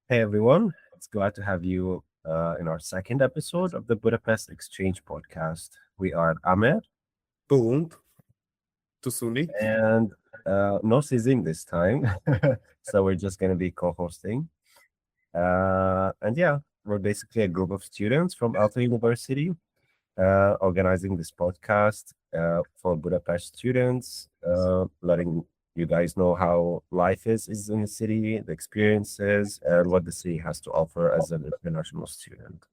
Hey everyone, it's glad to have you in our second episode of the Budapest Exchange podcast. We are Amer Boom, Tusuni. and no Sizing this time, so we're just going to be co-hosting. And yeah, we're basically a group of students from Alta University organizing this podcast for Budapest students, letting you guys know how life is in the city, the experiences, and what the city has to offer as an international student.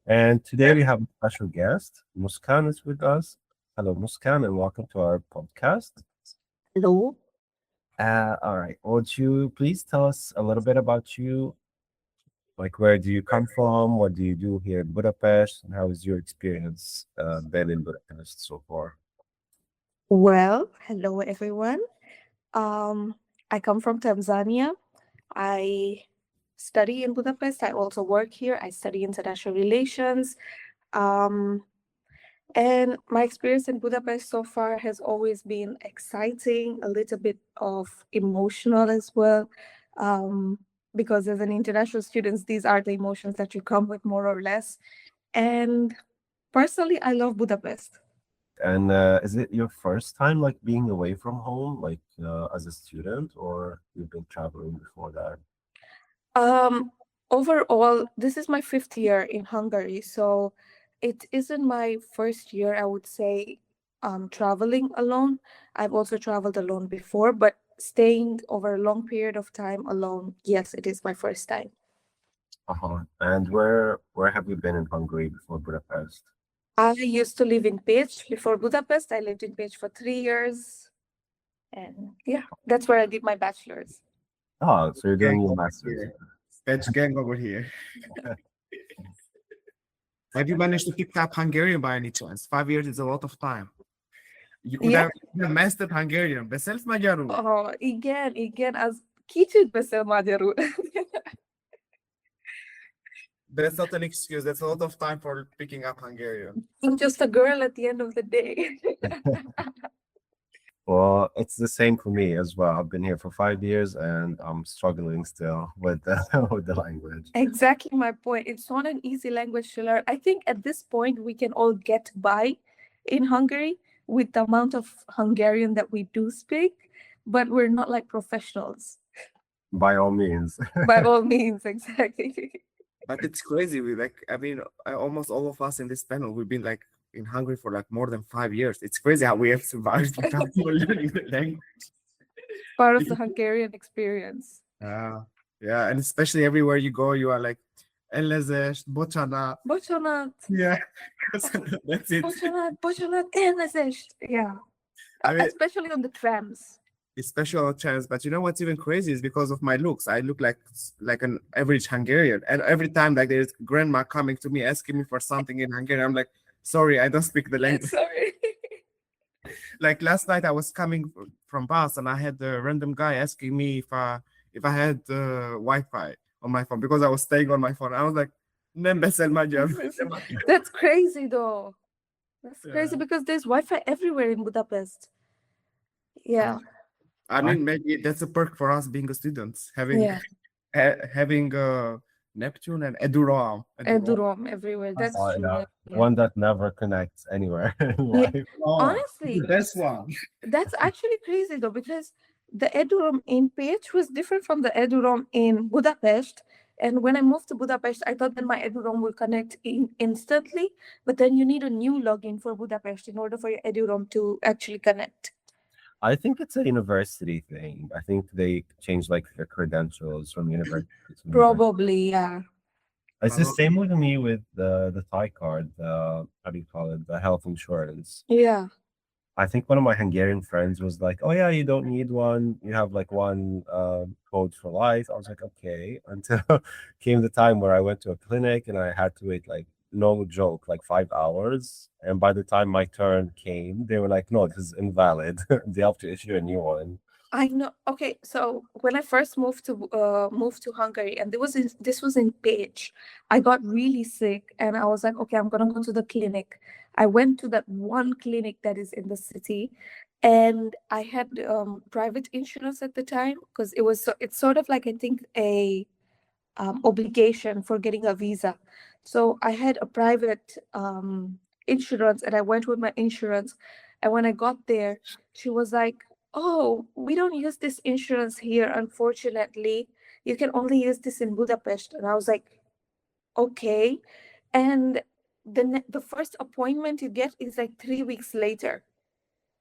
And today we have a special guest. Muskan is with us. Hello, Muskan, and welcome to our podcast. Hello. All right. Would you please tell us a little bit about you? Like, where do you come from? What do you do here in Budapest? And how is your experience been in Budapest so far? Well, hello everyone. Um, I come from Tanzania. I study in Budapest. I also work here. I study international relations. Um, and my experience in Budapest so far has always been exciting, a little bit of emotional as well. Um, because as an international student, these are the emotions that you come with more or less. And personally, I love Budapest. And is it your first time like being away from home, like as a student, or you've been traveling before that? Um, Overall, this is my fifth year in Hungary, so it isn't my first year, I would say, traveling alone. I've also traveled alone before, but staying over a long period of time alone, yes, it is my first time. Uh-huh. And where have you been in Hungary before Budapest? I used to live in Pécs before Budapest. I lived in Pécs for 3 years, and yeah, that's where I did my bachelor's. Oh, so you're Gang doing your over master's. here. Fetch gang over here. Have you managed to pick up Hungarian by any chance? 5 years is a lot of time. Yeah. You have mastered Hungarian. Beszélsz magyarul? Igen, az kicsit beszél magyarul. That's not an excuse. That's a lot of time for picking up Hungarian. I'm just a girl at the end of the day. Well, it's the same for me as well. I've been here for 5 years and I'm struggling still with the with the language. Exactly my point. It's not an easy language to learn. I think at this point we can all get by in Hungary with the amount of Hungarian that we do speak, but we're not like professionals. By all means. By all means, exactly. But it's crazy. Almost all of us in this panel, we've been like in Hungary for like more than 5 years. It's crazy how we have survived without even learning the language. Part of the Hungarian experience. Yeah, and especially everywhere you go, you are like, elnézést, bocsánat. Bocsánat, Yeah, that's it. bocsánat, elnézést. Yeah. I mean, Especially on the trams. it's special chance, but you know what's even crazy is because of my looks. I look like an average Hungarian, and every time like there's grandma coming to me asking me for something in Hungarian, I'm like, sorry, I don't speak the language. Sorry. Like last night, I was coming from bus, and I had a random guy asking me if I had Wi-Fi on my phone because I was staying on my phone. I was like, nem beszél magyar. That's crazy though. That's crazy Yeah. because there's Wi-Fi everywhere in Budapest. Yeah. I mean, maybe that's a perk for us being a students, having Yeah. having Neptune and Eduroam. Edurom everywhere. That's Oh, true. yeah. Yeah. One that never connects anywhere in Yeah. life. Honestly, that's one. that's actually crazy though because the Edurom in Pécs was different from the Edurom in Budapest. And when I moved to Budapest, I thought that my Edurom will connect instantly, but then you need a new login for Budapest in order for your Edurom to actually connect. I think it's a university thing. I think they changed like their credentials from university to university. Probably, yeah. It's the same with me with the Thai card, the how do you call it, the health insurance. Yeah. I think one of my Hungarian friends was like, "Oh yeah, you don't need one. You have like one code for life." I was like, "Okay." Until came the time where I went to a clinic and I had to wait like no joke, like 5 hours. And by the time my turn came, they were like, "No, this is invalid. They have to issue a new one." I know. Okay, so when I first moved to Hungary, and this was in Page, I got really sick, and I was like, okay, I'm gonna go to the clinic. I went to that one clinic that is in the city, and I had private insurance at the time because it's sort of like I think obligation for getting a visa. So I had a private insurance, and I went with my insurance. And when I got there, she was like, "Oh, we don't use this insurance here, unfortunately. You can only use this in Budapest." And I was like, "Okay." And the first appointment you get is like 3 weeks later.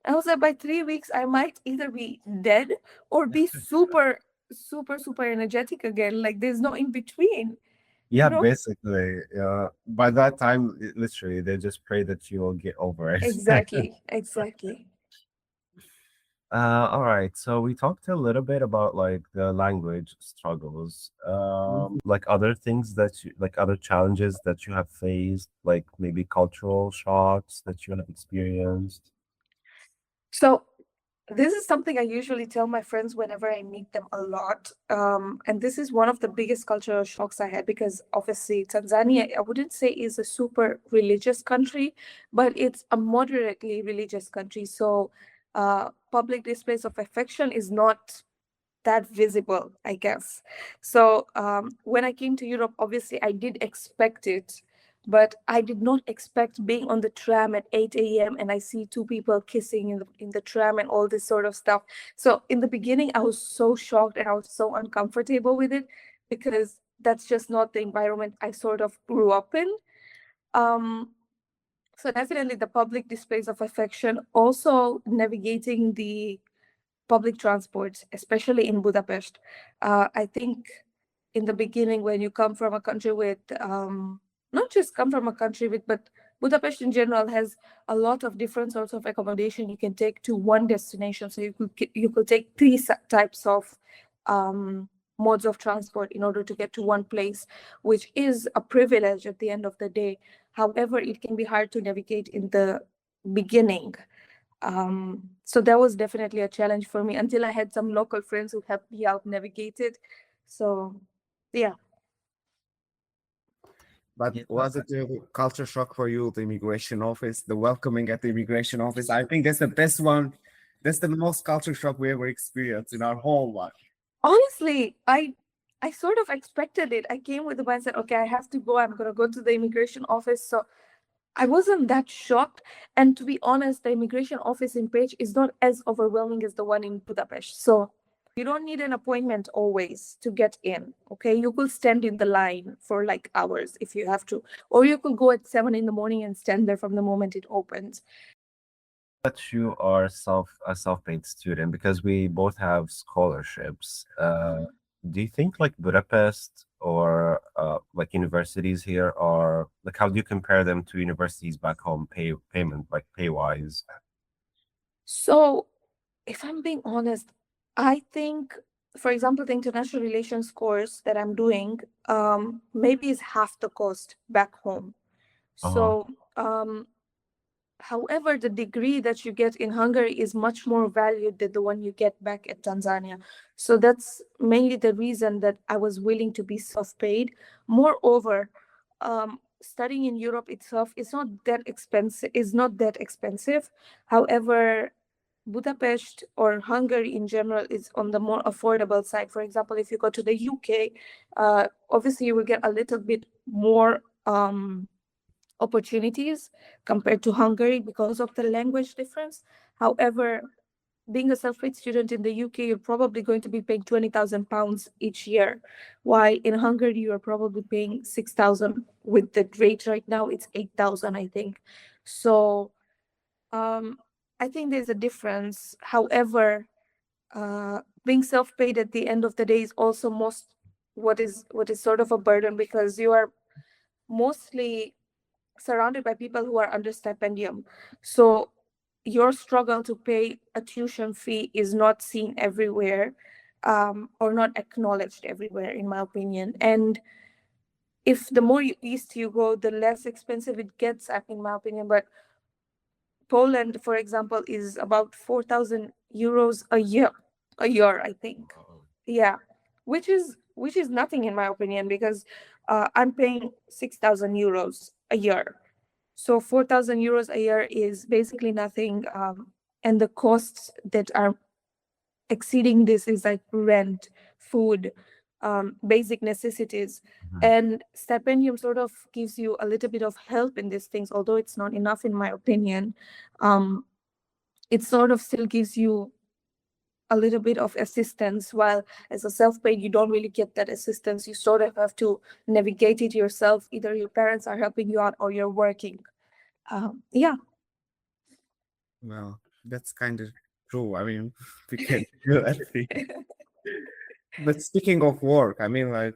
I was like, by 3 weeks, I might either be dead or be super, super, super energetic again. Like there's no in between, Yeah, you know? basically, by that time, literally, they just pray that you will get over it. Exactly, exactly. All right. So we talked a little bit about like the language struggles, Mhm. like other things that you, like other challenges that you have faced, like maybe cultural shocks that you have experienced. So this is something I usually tell my friends whenever I meet them a lot. And this is one of the biggest cultural shocks I had because obviously Tanzania, I wouldn't say is a super religious country, but it's a moderately religious country. So public displays of affection is not that visible, I guess. So when I came to Europe, obviously I did expect it, but I did not expect being on the tram at 8 a.m. and I see two people kissing in the tram and all this sort of stuff. So in the beginning, I was so shocked and I was so uncomfortable with it because that's just not the environment I sort of grew up in. Um, so definitely the public displays of affection, also navigating the public transport, especially in Budapest. I think in the beginning, when you come from a country with, not just come from a country with, but Budapest in general has a lot of different sorts of accommodation you can take to one destination. So you could take three types of um, modes of transport in order to get to one place, which is a privilege at the end of the day. However, it can be hard to navigate in the beginning. So that was definitely a challenge for me until I had some local friends who helped me out navigate it. So yeah. But Yeah. was it a culture shock for you, the immigration office, the welcoming at the immigration office? I think that's the best one. That's the most culture shock we ever experienced in our whole life. Honestly, I sort of expected it. I came with the mindset, okay, I have to go. I'm gonna go to the immigration office. So I wasn't that shocked. And to be honest, the immigration office in Page is not as overwhelming as the one in Budapest. So you don't need an appointment always to get in. Okay. You could stand in the line for like hours if you have to. Or you could go at 7 in the morning and stand there from the moment it opens. That you are a self-paid student because we both have scholarships. Do you think like Budapest or like universities here are like how do you compare them to universities back home payment like pay wise? So if I'm being honest, I think, for example, the international relations course that I'm doing, maybe is half the cost back home. Uh-huh. So, however, the degree that you get in Hungary is much more valued than the one you get back at Tanzania. So that's mainly the reason that I was willing to be self-paid. Moreover, studying in Europe itself is not that expensive. Is not that expensive. However, Budapest or Hungary in general is on the more affordable side. For example, if you go to the UK, obviously you will get a little bit more opportunities compared to Hungary because of the language difference. However, being a self-paid student in the UK, you're probably going to be paying £20,000 each year, while in Hungary you are probably paying 6,000. With the rate right now, it's 8,000, I think. So um, I think there's a difference. However, being self-paid at the end of the day is also most what is sort of a burden because you are mostly surrounded by people who are under stipendium. So your struggle to pay a tuition fee is not seen everywhere, or not acknowledged everywhere, in my opinion. And if the more east you go, the less expensive it gets, in my opinion. But Poland, for example, is about 4,000 euros a year, I think. Yeah, which is nothing in my opinion because I'm paying 6,000 euros a year. So 4,000 euros a year is basically nothing. And the costs that are exceeding this is like rent, food, basic necessities. Mhm. And stipendium sort of gives you a little bit of help in these things, although it's not enough in my opinion. It sort of still gives you a little bit of assistance, while as a self-paid you don't really get that assistance. You sort of have to navigate it yourself. Either your parents are helping you out or you're working. Yeah. Well, that's kind of true. I mean, we can do everything. But speaking of work, I mean, like,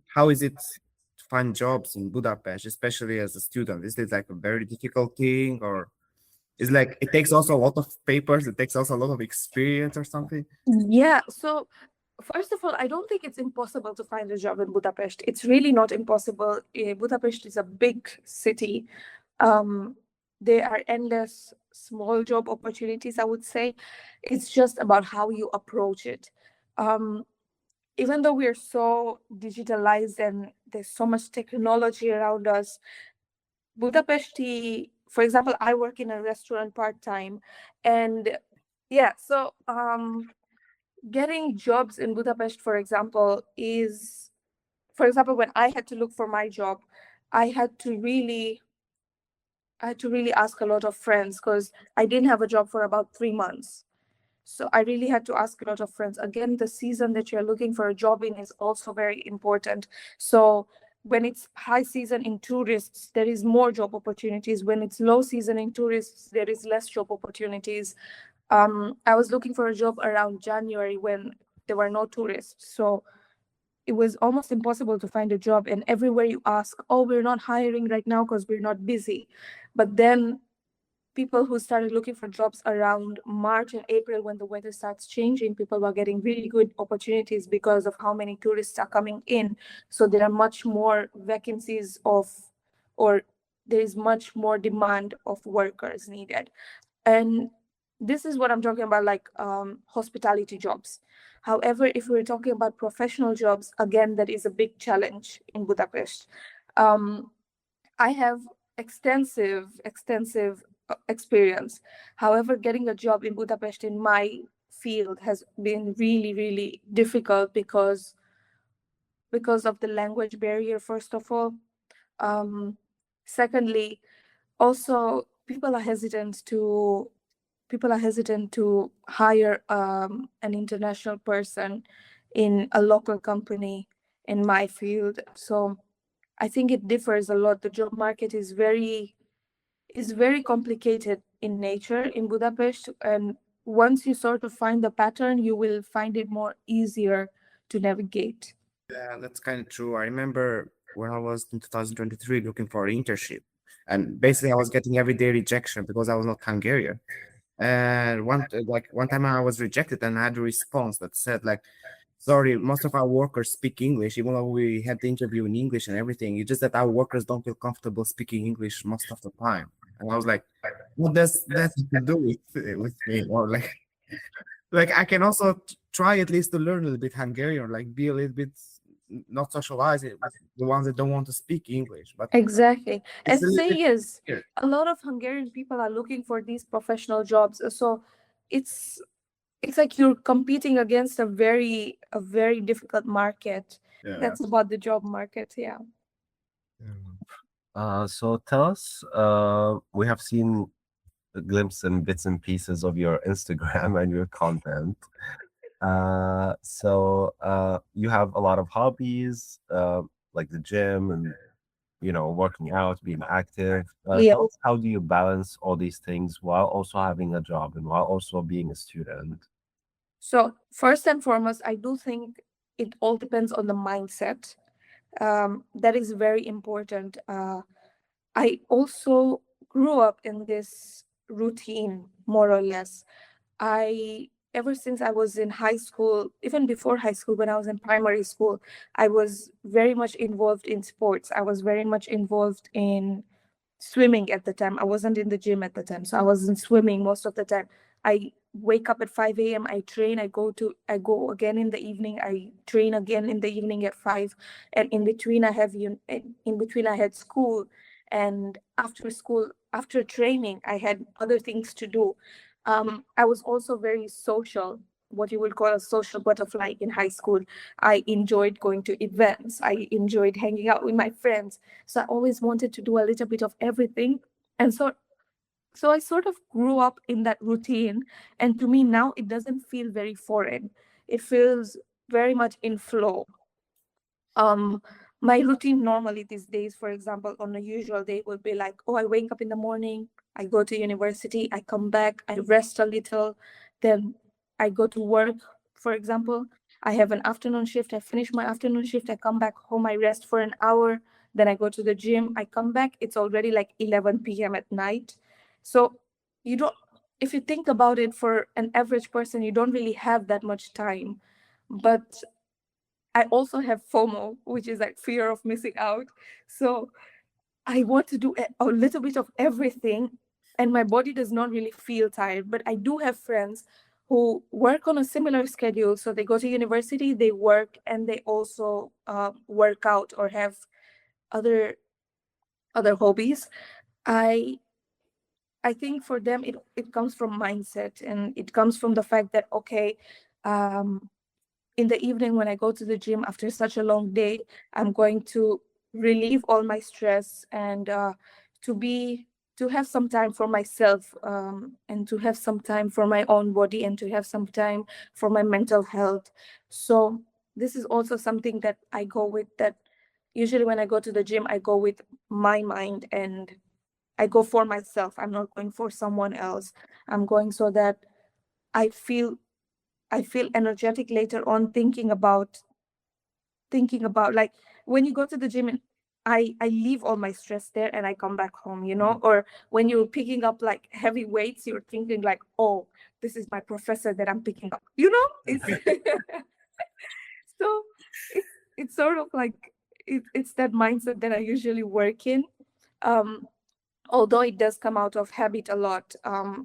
how is it to find jobs in Budapest, especially as a student? Is it like a very difficult thing, or is like it takes also a lot of papers, it takes also a lot of experience or something? Yeah, so first of all, I don't think it's impossible to find a job in Budapest. It's really not impossible. Budapest is a big city. Um, there are endless small job opportunities, I would say. It's just about how you approach it. Um, Even though we're so digitalized and there's so much technology around us, Budapesti, for example, I work in a restaurant part-time, and yeah, so getting jobs in Budapest, for example, for example, when I had to look for my job, I had to really I had to really ask a lot of friends because I didn't have a job for about 3 months. So I really had to ask a lot of friends. Again, the season that you're looking for a job in is also very important. So when it's high season in tourists, there is more job opportunities. When it's low season in tourists, there is less job opportunities. I was looking for a job around January when there were no tourists. So it was almost impossible to find a job. And everywhere you ask, oh, we're not hiring right now because we're not busy. But then people who started looking for jobs around March and April, when the weather starts changing, people were getting really good opportunities because of how many tourists are coming in. So there are much more vacancies or there is much more demand of workers needed. And this is what I'm talking about, like hospitality jobs. However, if we're talking about professional jobs, again, that is a big challenge in Budapest. Um, I have extensive experience. However, getting a job in Budapest in my field has been really, really difficult because of the language barrier, first of all. Um, Secondly, also people are hesitant to hire an international person in a local company in my field. So I think it differs a lot. The job market is very complicated in nature in Budapest, and once you sort of find the pattern, you will find it more easier to navigate. Yeah, that's kind of true. I remember when I was in 2023 looking for an internship, and basically I was getting everyday rejection because I was not Hungarian. And one time I was rejected and I had a response that said like, sorry, most of our workers speak English, even though we had the interview in English and everything. It's just that our workers don't feel comfortable speaking English most of the time. And I was like, what does that have to do with me? Or like I can also try at least to learn a little bit Hungarian, like be a little bit not socialize it with the ones that don't want to speak English. But Exactly. it's And a the little thing bit is, weird. a lot of Hungarian people are looking for these professional jobs. So it's it's like you're competing against a very difficult market. Yeah. That's about the job market. Yeah. So tell us, we have seen a glimpse and bits and pieces of your Instagram and your content. So you have a lot of hobbies, like the gym and working out, being active. Yeah. Tell us, how do you balance all these things while also having a job and while also being a student? So first and foremost, I do think it all depends on the mindset. That is very important. I also grew up in this routine, more or less. Ever since I was in high school, even before high school, when I was in primary school, I was very much involved in sports. I was very much involved in swimming at the time. I wasn't in the gym at the time, so I wasn't swimming most of the time. I wake up at 5 a.m. I train. I go again in the evening. I train again in the evening at 5, and in between I had school, and after school, after training, I had other things to do. I was also very social. what you would call a social butterfly in high school. I enjoyed going to events. I enjoyed hanging out with my friends. So I always wanted to do a little bit of everything. And so I sort of grew up in that routine. And to me now, it doesn't feel very foreign. It feels very much in flow. um my routine normally these days, for example, on a usual day would be like, oh, I wake up in the morning, I go to university, I come back, I rest a little, then I go to work. For example, I have an afternoon shift, I finish my afternoon shift, I come back home, I rest for an hour, then I go to the gym, I come back, it's already like 11 p.m. at night. So you don't, if you think about it, for an average person, you don't really have that much time. But I also have FOMO, which is like fear of missing out. So I want to do a little bit of everything, and my body does not really feel tired. But I do have friends who work on a similar schedule. So they go to university, they work, and they also work out or have other hobbies. I I think for them it comes from mindset, and it comes from the fact that, okay, um, in the evening when I go to the gym after such a long day, I'm going to relieve all my stress, and to be to have some time for myself, and to have some time for my own body, and to have some time for my mental health. So this is also something that I go with, that usually when I go to the gym, I go with my mind, and I go for myself. I'm not going for someone else. I'm going so that I feel I feel energetic later on, thinking about like when you go to the gym, and I leave all my stress there and I come back home, or when you're picking up like heavy weights, you're thinking like, oh, this is my professor that I'm picking up, it's so it's sort of like it's that mindset that I usually work in. um Although it does come out of habit a lot,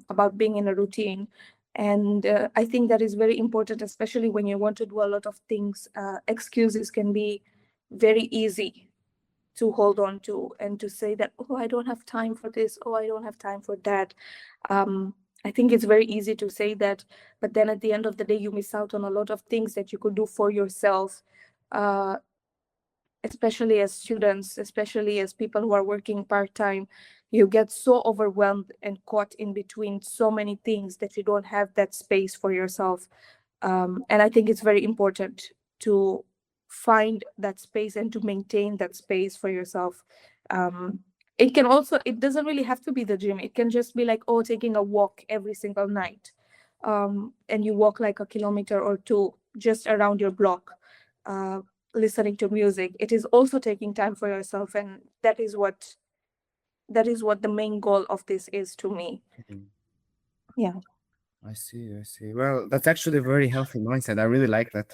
about being in a routine. And I think that is very important, especially when you want to do a lot of things. Excuses can be very easy to hold on to, and to say that, oh, I don't have time for this, oh, I don't have time for that. I think it's very easy to say that, but then at the end of the day, you miss out on a lot of things that you could do for yourself. uh, Especially as students, especially as people who are working part-time, you get so overwhelmed and caught in between so many things that you don't have that space for yourself. And I think it's very important to find that space and to maintain that space for yourself. um, it doesn't really have to be the gym. It can just be like, oh, taking a walk every single night, and you walk like a kilometer or two just around your block, uh, listening to music. It is also taking time for yourself, and that is what the main goal of this is to me. Mhm. Yeah. I see, I see. Well, that's actually a very healthy mindset. I really like that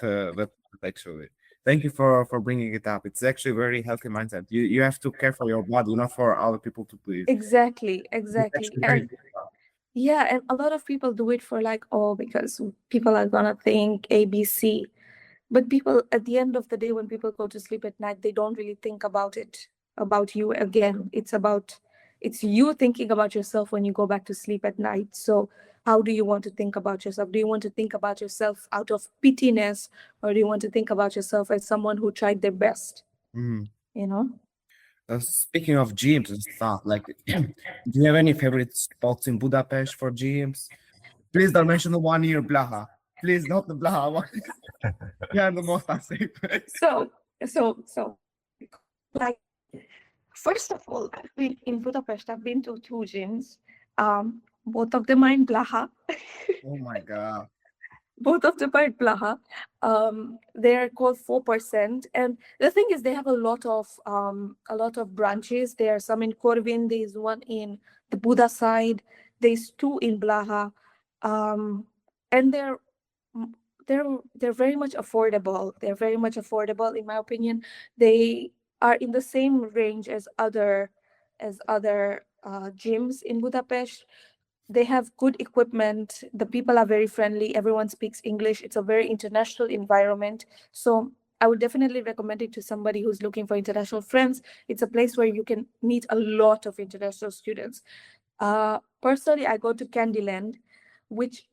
actually. Thank you for bringing it up. It's actually a very healthy mindset. You have to care for your body, not for other people to please. Exactly, It's exactly. actually very And yeah, and a lot of people do it for like, oh, because people are gonna think ABC. But people, at the end of the day, when people go to sleep at night, they don't really think about it, about you again. It's you thinking about yourself when you go back to sleep at night. So how do you want to think about yourself? Do you want to think about yourself out of pittiness, or do you want to think about yourself as someone who tried their best? Mhm. You know? Speaking of gyms and stuff, like, do you have any favorite spots in Budapest for gyms? Please don't mention the one near Blaha. Please, not the Blaha one. Yeah, the most unsafe place. So like, first of all, I've been in Budapest. I've been to two gyms. Both of them are in Blaha. Oh my God. Both of them are in Blaha. They're called 4%. And the thing is, they have a lot of branches. There are some in Corvin. There's one in the Buda side. There's two in Blaha. And they're very much affordable. They're very much affordable, in my opinion. They are in the same range as other gyms in Budapest. They have good equipment. The people are very friendly. Everyone speaks English. It's a very international environment. So I would definitely recommend it to somebody who's looking for international friends. It's a place where you can meet a lot of international students. Personally, I go to Candyland, which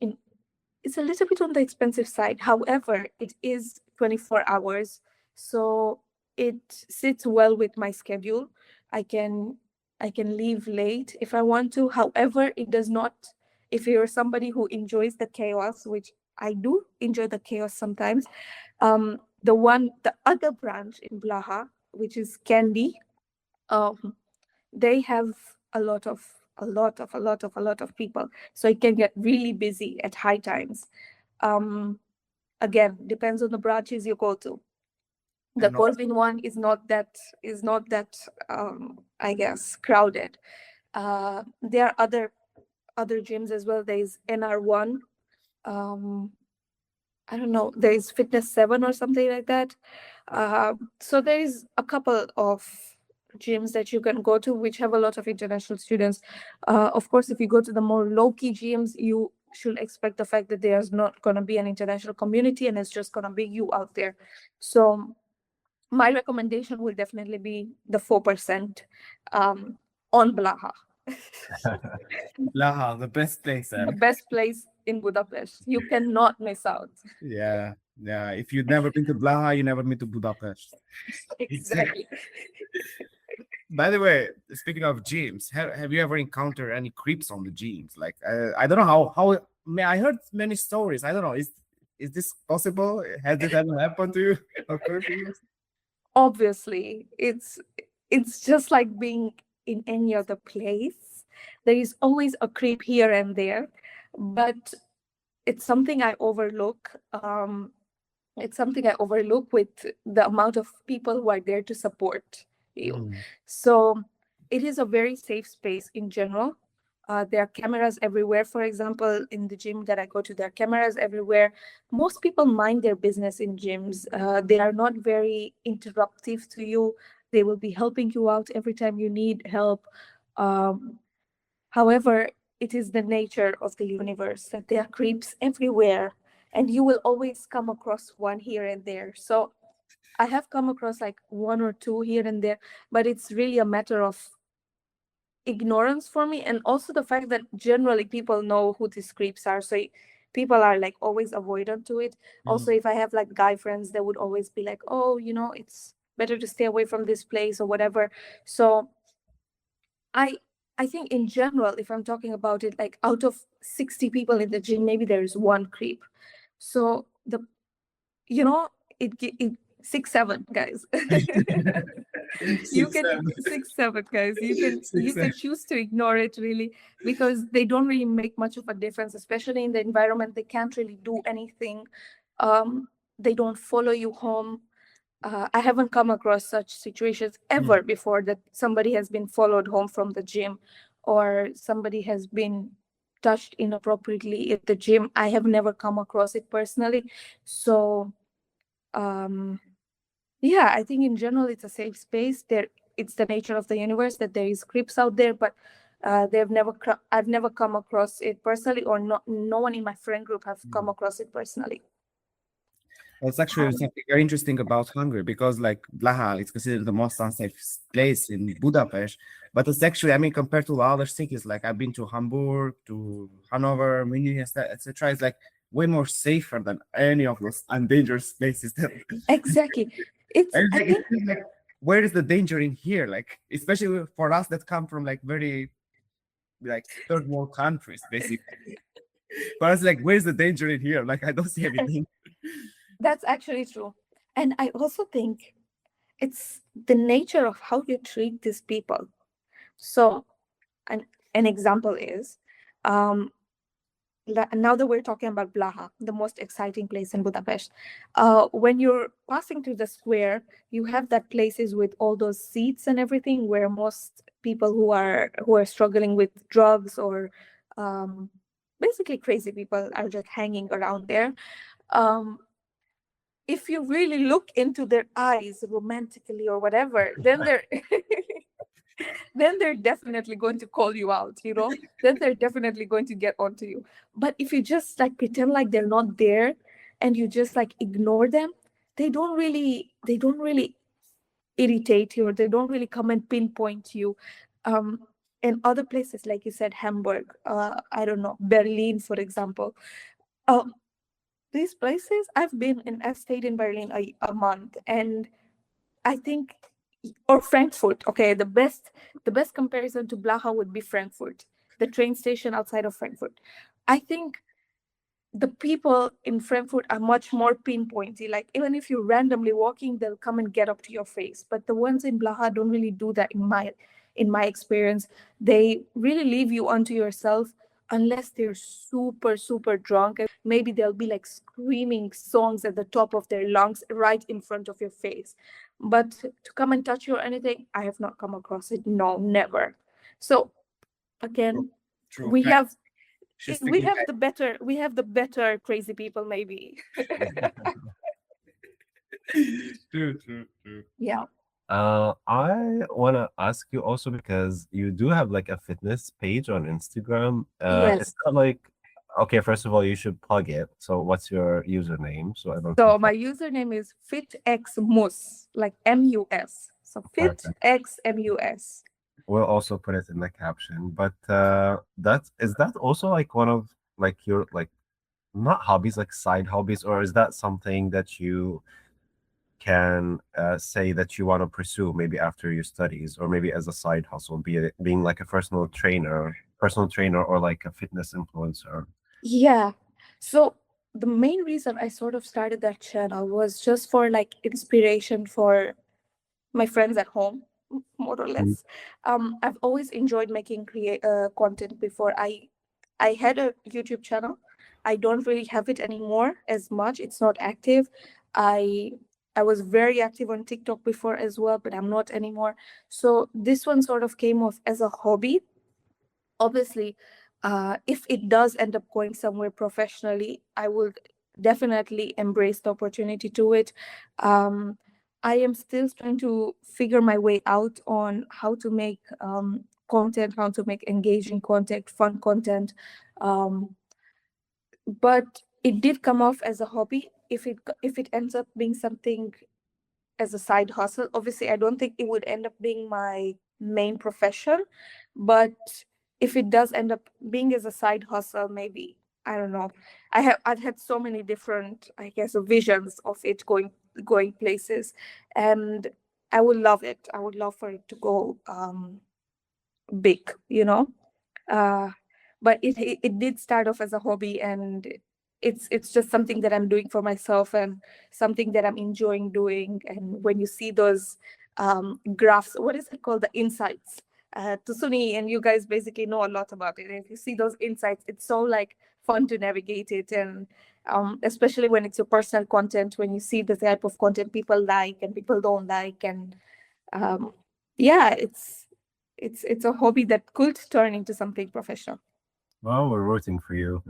it's a little bit on the expensive side. However, it is 24 hours, so it sits well with my schedule. I can I can leave late if I want to. However, it does not, if you're somebody who enjoys the chaos, which I do enjoy the chaos sometimes. The other branch in Blaha, which is Candy, um, they have a lot of people, so it can get really busy at high times. um Again, depends on the branches you go to. The And also, Corbin one is not that I guess crowded. There are other gyms as well. There's NR1. um I don't know, there is Fitness 7 or something like that. So there is a couple of gyms that you can go to which have a lot of international students. Of course, if you go to the more low-key gyms, you should expect the fact that there's not going to be an international community and it's just going to be you out there. So my recommendation will definitely be the 4% on Blaha. Laha, the best place. The best place in Budapest. You cannot miss out. Yeah, yeah. If you've never been to Blaha, you never been to Budapest. Exactly. By the way, speaking of gyms, have you ever encountered any creeps on the gyms? Like, I don't know how. I heard many stories. I don't know. Is this possible? Has this ever happened to you? Occurred to you? Obviously, it's just like being in any other place. There is always a creep here and there, but it's something I overlook. It's something I overlook with the amount of people who are there to support you. Mm. So it is a very safe space in general. There are cameras everywhere. For example, in the gym that I go to, there are cameras everywhere. Most people mind their business in gyms. They are not very interruptive to you. They will be helping you out every time you need help. Um, However, it is the nature of the universe that there are creeps everywhere, and you will always come across one here and there. So I have come across like one or two here and there, but it's really a matter of ignorance for me, and also the fact that generally people know who these creeps are. So people are like always avoidant to it. Also, if I have like guy friends, they would always be like, oh, it's better to stay away from this place or whatever. So I I think in general, if I'm talking about it, like out of 60 people in the gym, maybe there is one creep. So you know, it 6, 7 guys. You Six, can seven. 6, 7 guys. Six, You can seven. choose to ignore it really, because they don't really make much of a difference, especially in the environment. They can't really do anything. They don't follow you home. I haven't come across such situations ever before, that somebody has been followed home from the gym or somebody has been touched inappropriately at the gym. I have never come across it personally. So, yeah, I think in general it's a safe space. It's the nature of the universe that there is creeps out there, but I've never come across it personally, or no one in my friend group have come across it personally. Well, it's actually something very interesting about Hungary because, like, Blaha is considered the most unsafe place in Budapest. But it's actually, I mean, compared to other cities, like I've been to Hamburg, to Hanover, Munich, etc., it's like way more safer than any of those dangerous places. Exactly. And I like, think it's like, where is the danger in here? Like, especially for us that come from like very like third world countries, basically. For us, like, where's the danger in here? Like, I don't see anything. that's actually true. And I also think it's the nature of how you treat these people. So an example is, um, now that we're talking about Blaha, the most exciting place in Budapest, when you're passing through the square, you have that places with all those seats and everything where most people who are struggling with drugs or basically crazy people are just hanging around there. Um, if you really look into their eyes romantically or whatever, then they're then they're definitely going to call you out, then they're definitely going to get onto you. But if you just like pretend like they're not there and you just like ignore them, they don't really irritate you, or they don't really come and pinpoint you. In other places, like you said, Hamburg, I don't know, Berlin, for example, Oh, these places I've been in. I stayed in Berlin a month, and I think, or Frankfurt. Okay, the best comparison to Blaha would be Frankfurt, the train station outside of Frankfurt. I think the people in Frankfurt are much more pinpointy. Like even if you're randomly walking, they'll come and get up to your face. But the ones in Blaha don't really do that in my experience. They really leave you onto yourself unless they're super, super drunk. And maybe they'll be like screaming songs at the top of their lungs right in front of your face. But to come and touch you or anything, I have not come across it. No, never. So again, True we fact. have She's we speaking have fact. the better crazy people, maybe. True. Yeah. I want to ask you also because you do have like a fitness page on Instagram. It's Yes. not like, okay, first of all, you should plug it. So what's your username? So I don't So forget. my username is fitxmus, like MUS. So Perfect. fitxmus. We'll also put it in the caption. But that also like one of like your like not hobbies, like side hobbies, or is that something that you can say that you want to pursue maybe after your studies or maybe as a side hustle, be it being like a personal trainer or like a fitness influencer? Yeah. So the main reason I sort of started that channel was just for like inspiration for my friends at home, more or Mm. less. I've always enjoyed making create content before. I had a YouTube channel. I don't really have it anymore as much. It's not active. I I was very active on TikTok before as well, but I'm not anymore. So this one sort of came off as a hobby. Obviously, if it does end up going somewhere professionally, I would definitely embrace the opportunity to it. um, I am still trying to figure my way out on how to make content, how to make engaging content, fun content. um, but it did come off as a hobby. If it ends up being something as a side hustle, obviously I don't think it would end up being my main profession. But if it does end up being as a side hustle, maybe, I don't know. I've had so many different, I guess, visions of it going places, and I would love it. I would love for it to go big. uh, but it did start off as a hobby, and it's just something that I'm doing for myself and something that I'm enjoying doing. And when you see those graphs, what is it called, the insights, Tusuni and you guys basically know a lot about it. And if you see those insights, it's so like fun to navigate it. And especially when it's your personal content, when you see the type of content people like and people don't like. And um, yeah, it's a hobby that could turn into something professional. Well, we're rooting for you.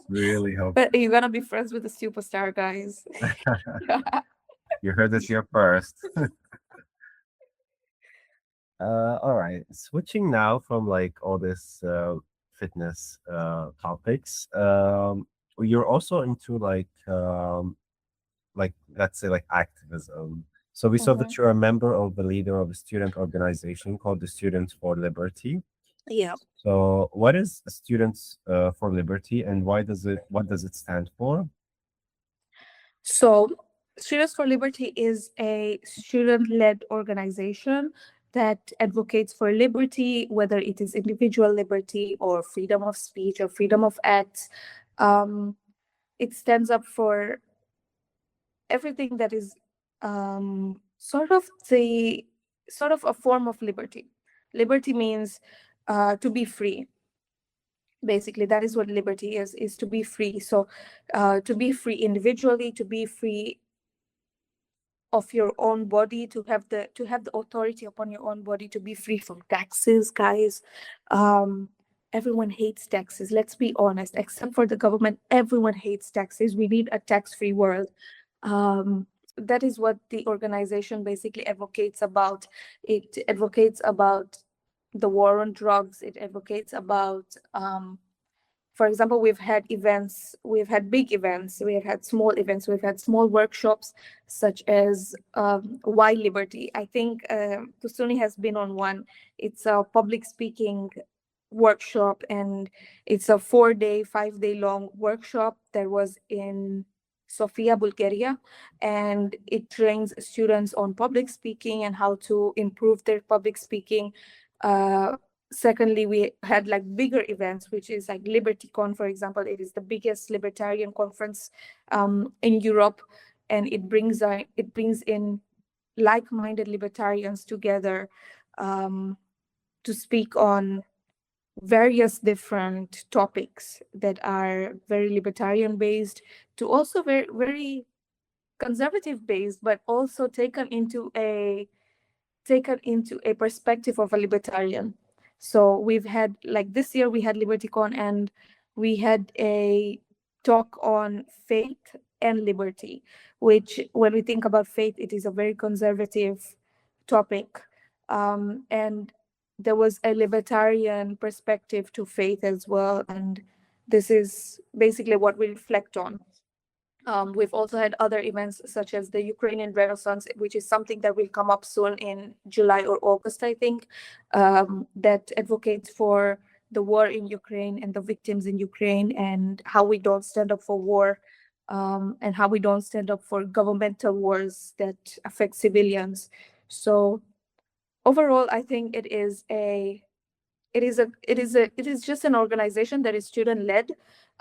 Really hope. But you're gonna be friends with the superstar, guys. You heard it here first. All right. Switching now from like all this fitness topics. You're also into like let's say like activism. So we saw Mhm. that you're a member of the leader of a student organization called the Students for Liberty. Yeah. So what is Students for Liberty and what does it stand for? So, Students for Liberty is a student led organization that advocates for liberty, whether it is individual liberty or freedom of speech or freedom of acts. Um, it stands up for everything that is sort of a form of liberty. Liberty means to be free. Basically, that is what liberty is to be free. So to be free individually, to be free of your own body, to have the authority upon your own body, to be free from taxes, guys. um Everyone hates taxes, let's be honest. Except for the government, everyone hates taxes. We need a tax-free world. That is what the organization basically advocates about. It advocates about the war on drugs. It advocates about, for example, we've had big events, we've had small events, we've had small workshops, such as Why Liberty. I think Kusuni has been on one. It's a public speaking workshop, and it's a 4-day, 5-day long workshop that was in Sofia, Bulgaria, and it trains students on public speaking and how to improve their public speaking. Secondly, we had like bigger events, which is like LibertyCon, for example. It is the biggest libertarian conference in Europe, and it brings in like-minded libertarians together to speak on various different topics that are very libertarian based to also very conservative based, but also taken into a perspective of a libertarian. So we've had, like this year we had LibertyCon, and we had a talk on faith and liberty, which when we think about faith, it is a very conservative topic. And there was a libertarian perspective to faith as well. And this is basically what we reflect on. We've also had other events such as the Ukrainian Renaissance, which is something that will come up soon in July or August, I think, that advocates for the war in Ukraine and the victims in Ukraine, and how we don't stand up for war, and how we don't stand up for governmental wars that affect civilians. So overall, I think it is just an organization that is student led.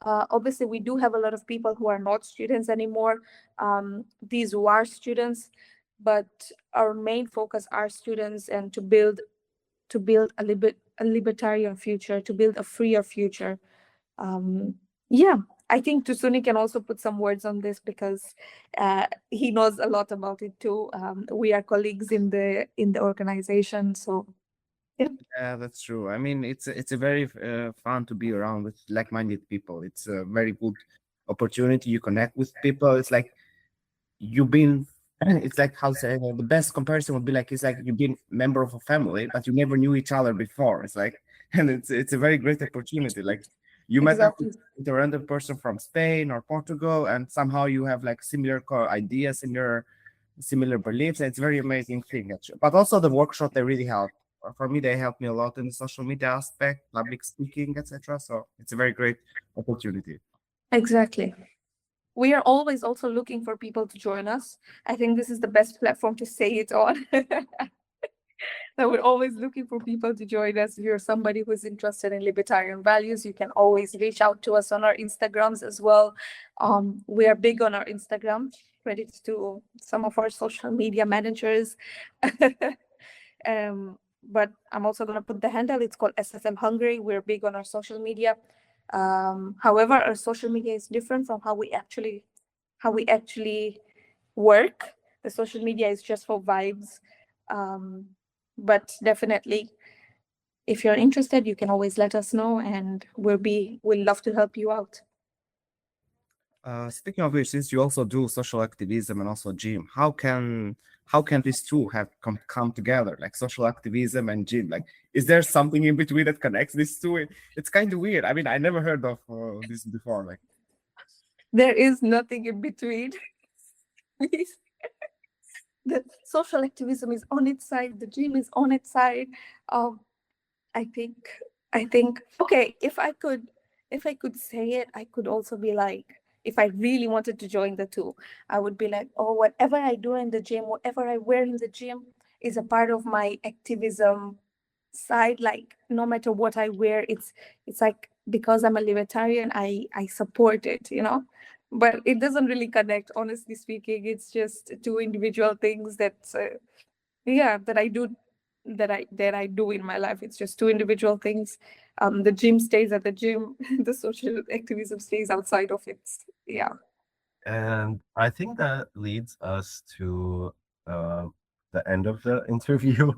Obviously, we do have a lot of people who are not students anymore. These who are students, but our main focus are students, and to build a libertarian future, to build a freer future. Yeah, I think Tusuni can also put some words on this because he knows a lot about it too. We are colleagues in the organization, so yeah. Yeah, that's true. I mean, it's a very fun to be around with like-minded people. It's a very good opportunity. You connect with people. It's like you've been. It's like how to say the best comparison would be like it's like you've been member of a family, but you never knew each other before. It's like, and it's a very great opportunity. Like you met up Exactly. with a random person from Spain or Portugal, and somehow you have like similar ideas, similar beliefs. And it's a very amazing thing, actually. But also the workshop they really help. For me, they helped me a lot in the social media aspect, public speaking, etc. So it's a very great opportunity. Exactly. We are always also looking for people to join us. I think this is the best platform to say it on. That we're always looking for people to join us. If you're somebody who's interested in libertarian values, you can always reach out to us on our Instagrams as well. We are big on our Instagram. Credit to some of our social media managers. But I'm also going to put the handle. It's called SSM Hungary. We're big on our social media. However, our social media is different from how we actually work. The social media is just for vibes. But definitely, if you're interested, you can always let us know, and we'll love to help you out. Speaking of which, since you also do social activism and also gym, how can these two have come together, like social activism and gym? Like, is there something in between that connects these two? It's kind of weird. I mean, I never heard of this before. Like, There is nothing in between. Please. The social activism is on its side, the gym is on its side. Um, I think okay, if I could say it, I could also be like, if I really wanted to join the two, I would be like, oh, whatever I do in the gym, whatever I wear in the gym is a part of my activism side. Like no matter what I wear, it's like because I'm a libertarian, I support it, you know. But it doesn't really connect, honestly speaking. It's just two individual things that yeah, that I do in my life. It's just two individual things. The gym stays at the gym. The social activism stays outside of it. Yeah. And I think that leads us to uh, the end of the interview,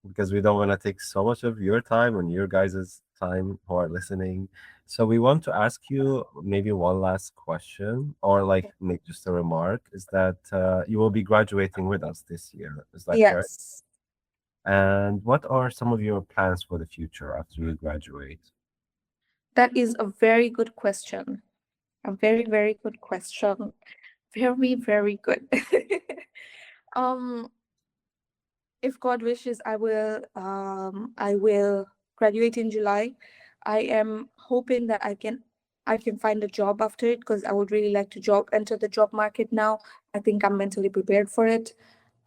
because we don't want to take so much of your time and your guys' time who are listening. So we want to ask you maybe one last question, or like make just a remark. Is that you will be graduating with us this year? Is that correct? Yes. And what are some of your plans for the future after you graduate? That is a very good question. A very, very good question. Very, very good. um, if God wishes, I will graduate in July. I am hoping that I can find a job after it because I would really like to enter the job market now. I think I'm mentally prepared for it.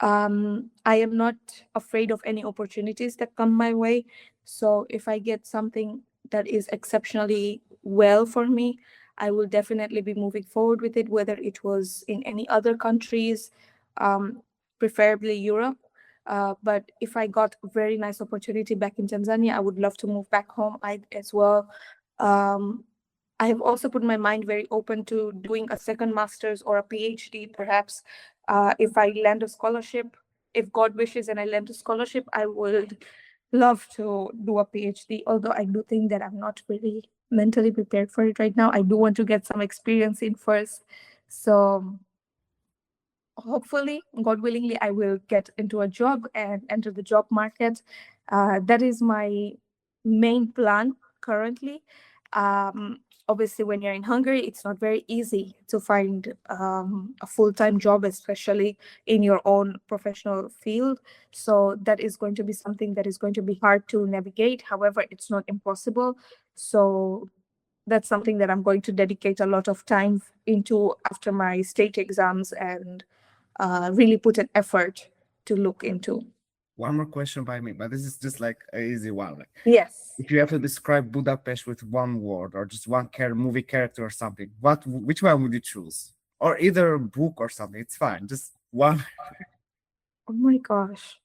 I am not afraid of any opportunities that come my way. So if I get something that is exceptionally well for me, I will definitely be moving forward with it, whether it was in any other countries, um, preferably Europe. But if I got a very nice opportunity back in Tanzania, I would love to move back home as well. Um, I have also put my mind very open to doing a second master's or a PhD, perhaps. If I land a scholarship, if God wishes and I land a scholarship, I would love to do a PhD. Although I do think that I'm not really mentally prepared for it right now. I do want to get some experience in first. So hopefully, God willingly, I will get into a job and enter the job market. That is my main plan currently. Um, Obviously, when you're in Hungary, it's not very easy to find a full-time job, especially in your own professional field. So that is going to be something that is going to be hard to navigate. However, it's not impossible. So that's something that I'm going to dedicate a lot of time into after my state exams and really put an effort to look into. One more question by me, but this is just like an easy one. Like, Yes. if you have to describe Budapest with one word or just one movie character or something, which one would you choose? Or either a book or something. It's fine. Just one. Oh my gosh.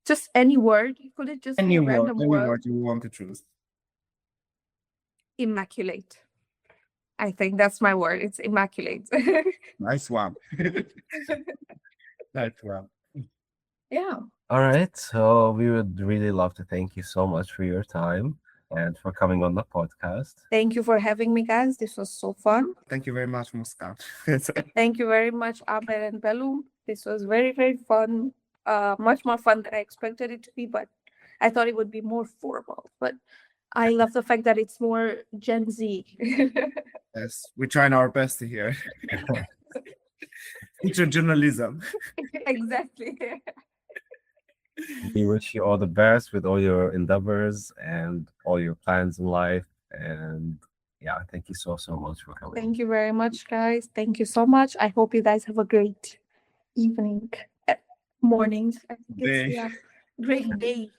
Just any word. Could it just be a random Any word? word you want to choose. Immaculate. I think that's my word. It's immaculate. Nice one. Nice one. Yeah. All right. So we would really love to thank you so much for your time and for coming on the podcast. Thank you for having me, guys. This was so fun. Thank you very much, Muskan. Thank you very much, Ahmed and Belum. This was very, very fun. Much more fun than I expected it to be, but I thought it would be more formal. But I love the fact that it's more Gen Z. Yes, we're trying our best here. Future journalism. Exactly. We wish you all the best with all your endeavors and all your plans in life. And yeah, thank you so, so much for coming. Thank you very much, guys. Thank you so much. I hope you guys have a great evening, mornings. I think it's, Day. yeah, great day.